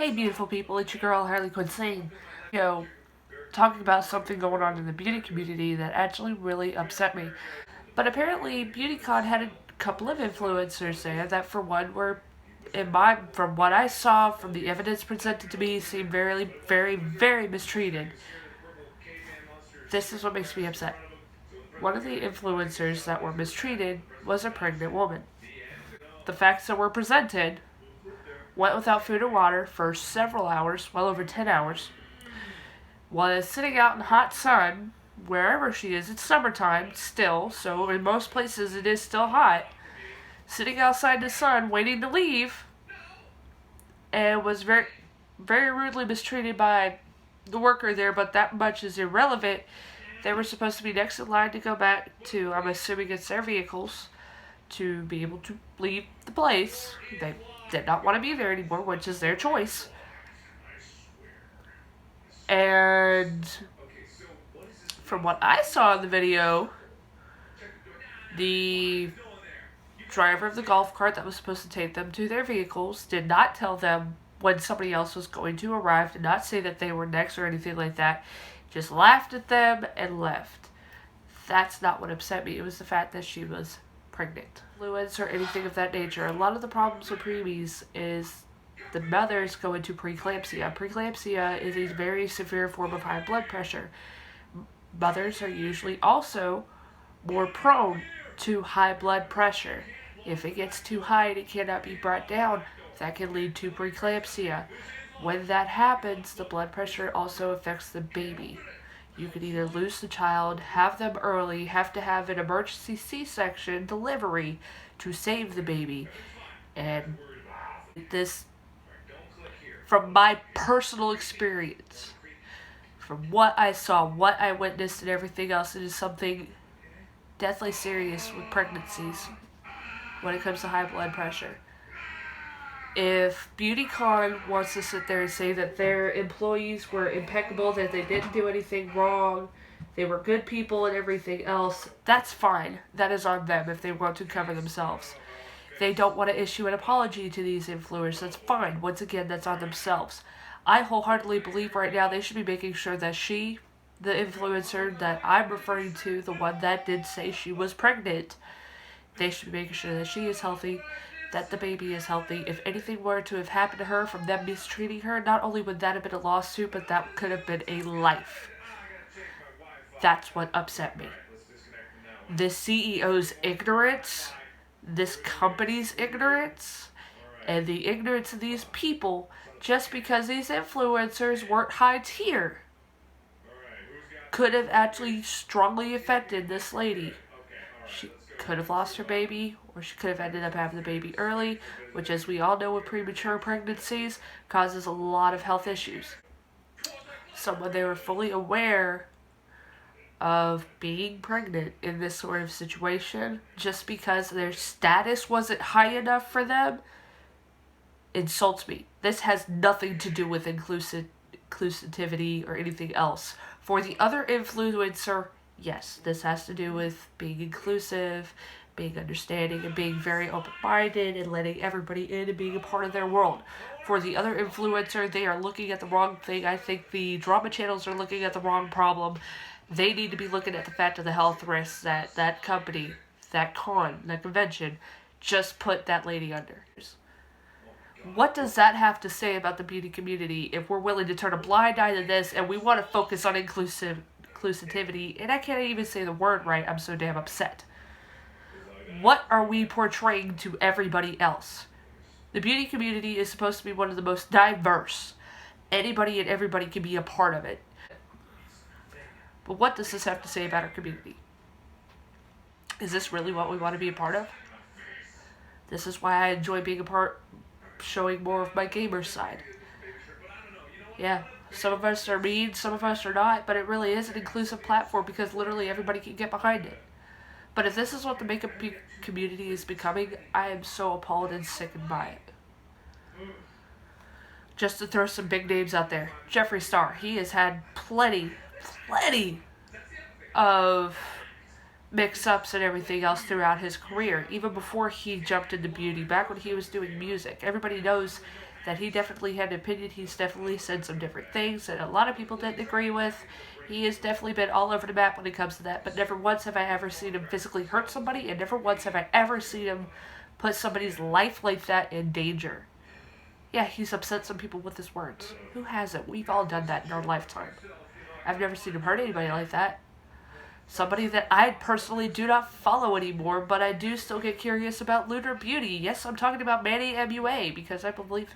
Hey beautiful people, it's your girl Harley Quinn, talking about something going on in the beauty community that actually really upset me. But apparently BeautyCon had a couple of influencers there that for one were, from what I saw, from the evidence presented to me, seemed very, very, very mistreated. This is what makes me upset. One of the influencers that were mistreated was a pregnant woman. The facts that were presented: went without food or water for several hours, well over 10 hours, was sitting out in the hot sun, wherever she is. It's summertime still, so in most places it is still hot. Sitting outside in the sun, waiting to leave, and was very, very rudely mistreated by the worker there, but that much is irrelevant. They were supposed to be next in line to go back to, I'm assuming it's their vehicles, to be able to leave the place. They did not want to be there anymore, which is their choice. And from what I saw in the video, the driver of the golf cart that was supposed to take them to their vehicles did not tell them when somebody else was going to arrive, did not say that they were next or anything like that, just laughed at them and left. That's not what upset me. It was the fact that she was pregnant. Fluids or anything of that nature. A lot of the problems with preemies is the mothers go into preeclampsia. Preeclampsia is a very severe form of high blood pressure. Mothers are usually also more prone to high blood pressure. If it gets too high and it cannot be brought down, that can lead to preeclampsia. When that happens, the blood pressure also affects the baby. You could either lose the child, have them early, have to have an emergency C-section delivery to save the baby. And this, from my personal experience, from what I saw, what I witnessed, and everything else, it is something deathly serious with pregnancies when it comes to high blood pressure. If BeautyCon wants to sit there and say that their employees were impeccable, that they didn't do anything wrong, they were good people and everything else, that's fine. That is on them if they want to cover themselves. If they don't want to issue an apology to these influencers, that's fine. Once again, that's on themselves. I wholeheartedly believe right now they should be making sure that she, the influencer that I'm referring to, the one that did say she was pregnant, they should be making sure that she is healthy, that the baby is healthy. If anything were to have happened to her from them mistreating her, not only would that have been a lawsuit, but that could have been a life. That's what upset me. This CEO's ignorance, this company's ignorance, and the ignorance of these people, just because these influencers weren't high tier, could have actually strongly affected this lady. She could have lost her baby, or she could have ended up having the baby early, which, as we all know, with premature pregnancies causes a lot of health issues. So when they were fully aware of being pregnant in this sort of situation, just because their status wasn't high enough for them, insults me. This has nothing to do with inclusivity or anything else. For the other influencer, yes, this has to do with being inclusive, being understanding, and being very open-minded, and letting everybody in and being a part of their world. For the other influencer, they are looking at the wrong thing. I think the drama channels are looking at the wrong problem. They need to be looking at the fact of the health risks that that company, that convention, just put that lady under. What does that have to say about the beauty community if we're willing to turn a blind eye to this and we want to focus on inclusivity? And I can't even say the word right, I'm so damn upset. What are we portraying to everybody else? The beauty community is supposed to be one of the most diverse. Anybody and everybody can be a part of it. But what does this have to say about our community? Is this really what we want to be a part of? This is why I enjoy being a part, showing more of my gamer side. Yeah, some of us are mean, some of us are not, but it really is an inclusive platform because literally everybody can get behind it. But if this is what the makeup community is becoming, I am so appalled and sickened by it. Just to throw some big names out there. Jeffree Star, he has had plenty of mix-ups and everything else throughout his career, even before he jumped into beauty, back when he was doing music. Everybody knows that he definitely had an opinion. He's definitely said some different things that a lot of people didn't agree with. He has definitely been all over the map when it comes to that, but never once have I ever seen him physically hurt somebody, and never once have I ever seen him put somebody's life like that in danger. Yeah, he's upset some people with his words. Who hasn't? We've all done that in our lifetime. I've never seen him hurt anybody like that. Somebody that I personally do not follow anymore, but I do still get curious about Lunar Beauty. Yes, I'm talking about Manny MUA, because I believe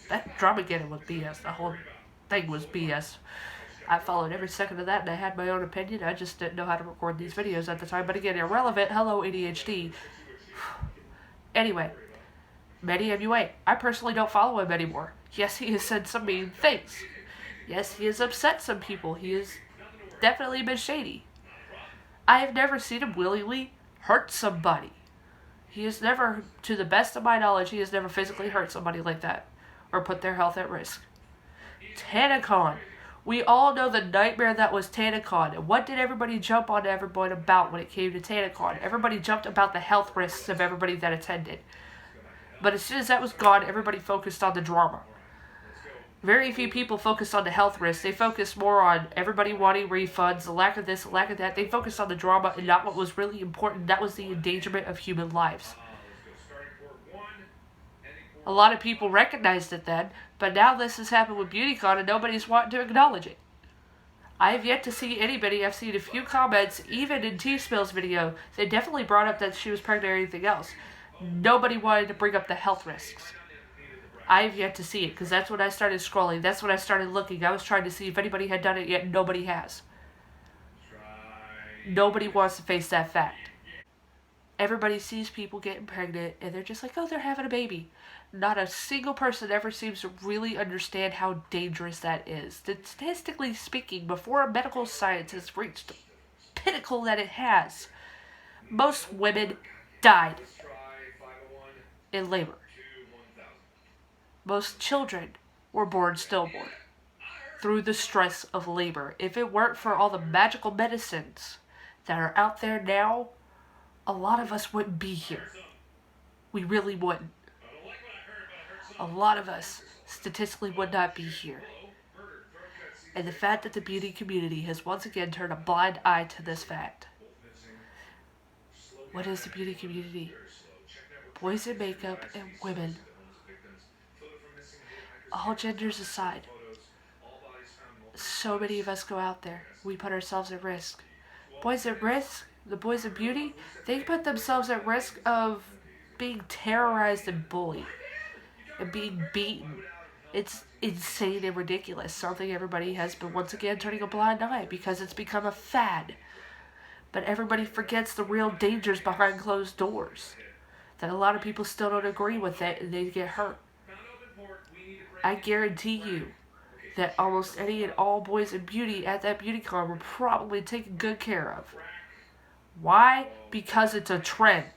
that Dramageddon was BS. The whole thing was BS. I followed every second of that, and I had my own opinion. I just didn't know how to record these videos at the time. But again, irrelevant. Hello, ADHD. Anyway, Manny MUA. I personally don't follow him anymore. Yes, he has said some mean things. Yes, he has upset some people. He has definitely been shady. I have never seen him willingly hurt somebody. He has never, to the best of my knowledge, he has never physically hurt somebody like that or put their health at risk. TanaCon. We all know the nightmare that was TanaCon. And what did everybody jump on everybody about when it came to TanaCon? Everybody jumped about the health risks of everybody that attended. But as soon as that was gone, everybody focused on the drama. Very few people focused on the health risks. They focused more on everybody wanting refunds, the lack of this, the lack of that. They focused on the drama and not what was really important. That was the endangerment of human lives. A lot of people recognized it then, but now this has happened with BeautyCon and nobody's wanting to acknowledge it. I have yet to see anybody. I've seen a few comments, even in T-Spill's video. They definitely brought up that she was pregnant or anything else. Nobody wanted to bring up the health risks. I have yet to see it, because that's when I started scrolling. That's when I started looking. I was trying to see if anybody had done it yet. Nobody has. Nobody wants to face that fact. Everybody sees people getting pregnant, and they're just like, oh, they're having a baby. Not a single person ever seems to really understand how dangerous that is. Statistically speaking, before medical science has reached the pinnacle that it has, most women died in labor. Most children were born stillborn through the stress of labor. If it weren't for all the magical medicines that are out there now, a lot of us wouldn't be here. We really wouldn't. A lot of us statistically would not be here. And the fact that the beauty community has once again turned a blind eye to this fact. What is the beauty community? Boys in makeup and women. All genders aside, so many of us go out there. We put ourselves at risk. Boys at risk, the boys of beauty, they put themselves at risk of being terrorized and bullied and being beaten. It's insane and ridiculous. Something everybody has been once again turning a blind eye because it's become a fad. But everybody forgets the real dangers behind closed doors. That a lot of people still don't agree with it and they get hurt. I guarantee you that almost any and all boys in beauty at that BeautyCon were probably taken good care of. Why? Because it's a trend.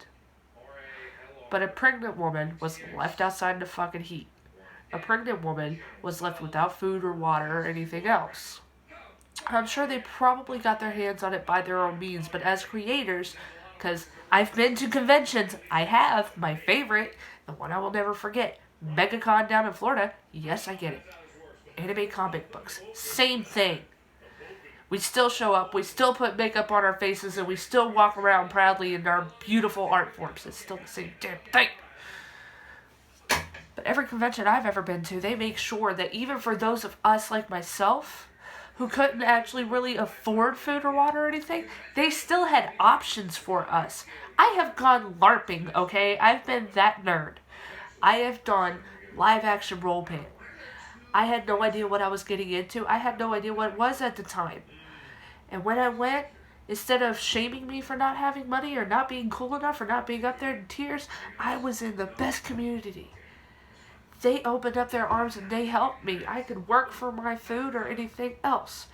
But a pregnant woman was left outside in the fucking heat. A pregnant woman was left without food or water or anything else. I'm sure they probably got their hands on it by their own means, but as creators, because I've been to conventions, I have, my favorite, the one I will never forget, MegaCon down in Florida. Yes, I get it. Anime comic books. Same thing. We still show up, we still put makeup on our faces, and we still walk around proudly in our beautiful art forms. It's still the same damn thing. But every convention I've ever been to, they make sure that even for those of us like myself, who couldn't actually really afford food or water or anything, they still had options for us. I have gone LARPing, okay? I've been that nerd. I have done live action role playing. I had no idea what I was getting into. I had no idea what it was at the time. And when I went, instead of shaming me for not having money or not being cool enough or not being up there in tears, I was in the best community. They opened up their arms and they helped me. I could work for my food or anything else.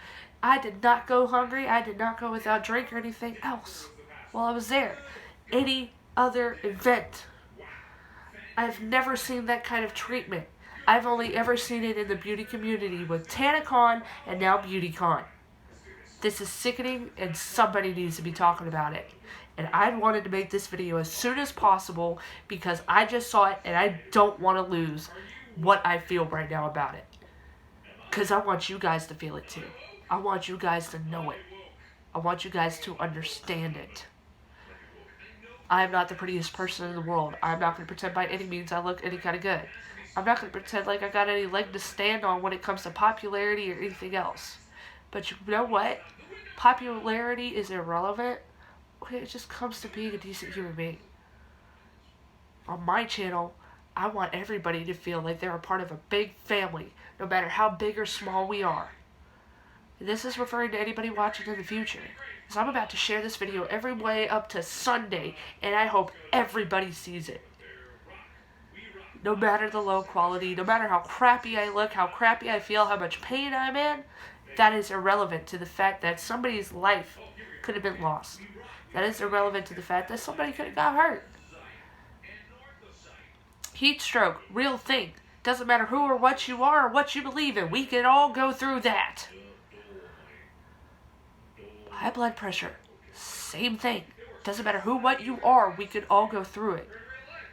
I did not go hungry. I did not go without drink or anything else while I was there. Any other event, I've never seen that kind of treatment. I've only ever seen it in the beauty community with TanaCon and now BeautyCon. This is sickening, and somebody needs to be talking about it. And I wanted to make this video as soon as possible because I just saw it and I don't want to lose what I feel right now about it. Because I want you guys to feel it too. I want you guys to know it. I want you guys to understand it. I am not the prettiest person in the world. I'm not going to pretend by any means I look any kind of good. I'm not going to pretend like I got any leg to stand on when it comes to popularity or anything else. But you know what? Popularity is irrelevant when it just comes to being a decent human being. On my channel, I want everybody to feel like they're a part of a big family, no matter how big or small we are. And this is referring to anybody watching in the future. Because I'm about to share this video every way up to Sunday, and I hope everybody sees it. No matter the low quality, no matter how crappy I look, how crappy I feel, how much pain I'm in, that is irrelevant to the fact that somebody's life could have been lost. That is irrelevant to the fact that somebody could have got hurt. Heat stroke, real thing. Doesn't matter who or what you are or what you believe in. We can all go through that. High blood pressure, same thing. Doesn't matter who, what you are, we could all go through it.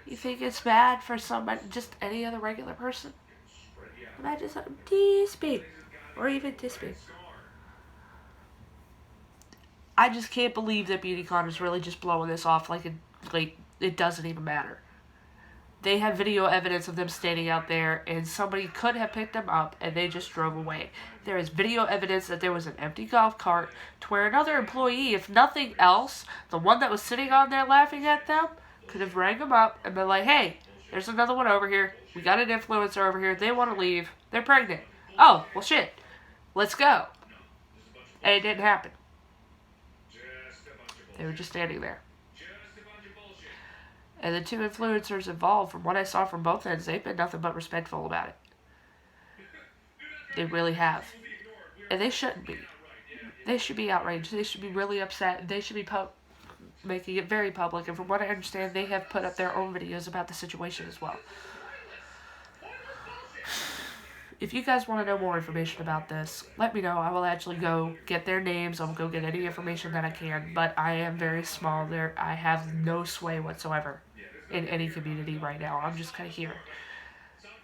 You think it's bad for somebody, just any other regular person? Imagine something this big, or even this big. I just can't believe that BeautyCon is really just blowing this off like it doesn't even matter. They have video evidence of them standing out there, and somebody could have picked them up, and they just drove away. There is video evidence that there was an empty golf cart to where another employee, if nothing else, the one that was sitting on there laughing at them, could have rang them up and been like, hey, there's another one over here. We got an influencer over here. They want to leave. They're pregnant. Oh, well, shit. Let's go. And it didn't happen. They were just standing there. And the two influencers involved, from what I saw from both ends, they've been nothing but respectful about it. They really have. And they shouldn't be. They should be outraged. They should be really upset. They should be making it very public. And from what I understand, they have put up their own videos about the situation as well. If you guys want to know more information about this, let me know. I will actually go get their names. I'll go get any information that I can. But I am very small there. I have no sway whatsoever in any community right now. I'm just kind of here.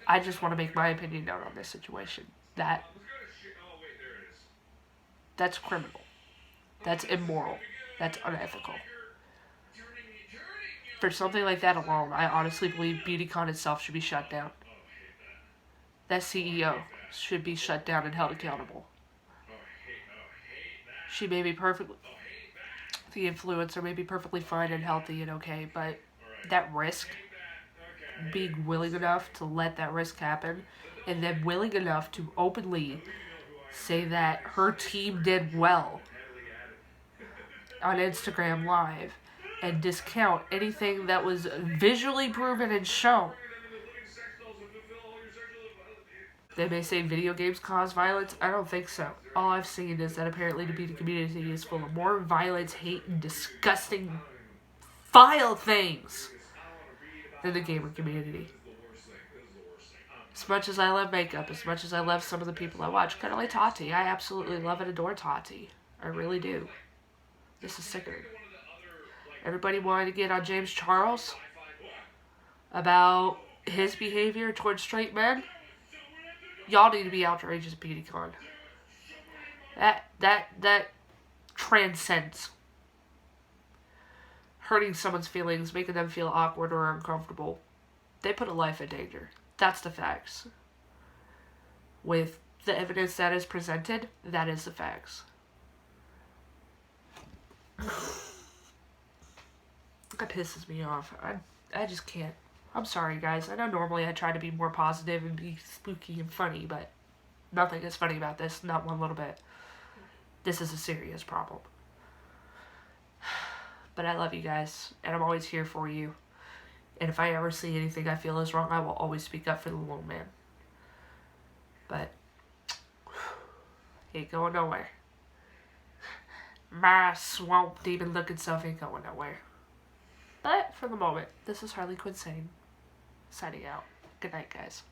I just want to make my opinion known on this situation. That's criminal. That's immoral. That's unethical. For something like that alone, I honestly believe BeautyCon itself should be shut down. That CEO should be shut down and held accountable. She may be perfectly, the influencer may be perfectly fine and healthy and okay, but that risk, being willing enough to let that risk happen, and then willing enough to openly say that her team did well on Instagram Live and discount anything that was visually proven and shown. They may say video games cause violence. I don't think so. All I've seen is that apparently the beauty community is full of more violence, hate, and disgusting, vile things than the gamer community. As much as I love makeup, as much as I love some of the people I watch, kind of like Tati, I absolutely love and adore Tati. I really do. This is sickening. Everybody wanted to get on James Charles about his behavior towards straight men. Y'all need to be outraged at BeautyCon. That transcends hurting someone's feelings, making them feel awkward or uncomfortable. They put a life in danger. That's the facts. With the evidence that is presented, that is the facts. That pisses me off. I just can't. I'm sorry, guys. I know normally I try to be more positive and be spooky and funny, but nothing is funny about this. Not one little bit. This is a serious problem. But I love you guys, and I'm always here for you. And if I ever see anything I feel is wrong, I will always speak up for the little man. But he ain't going nowhere. My swamp demon looking self ain't going nowhere. But for the moment, this is Harley Quinn signing out. Good night, guys.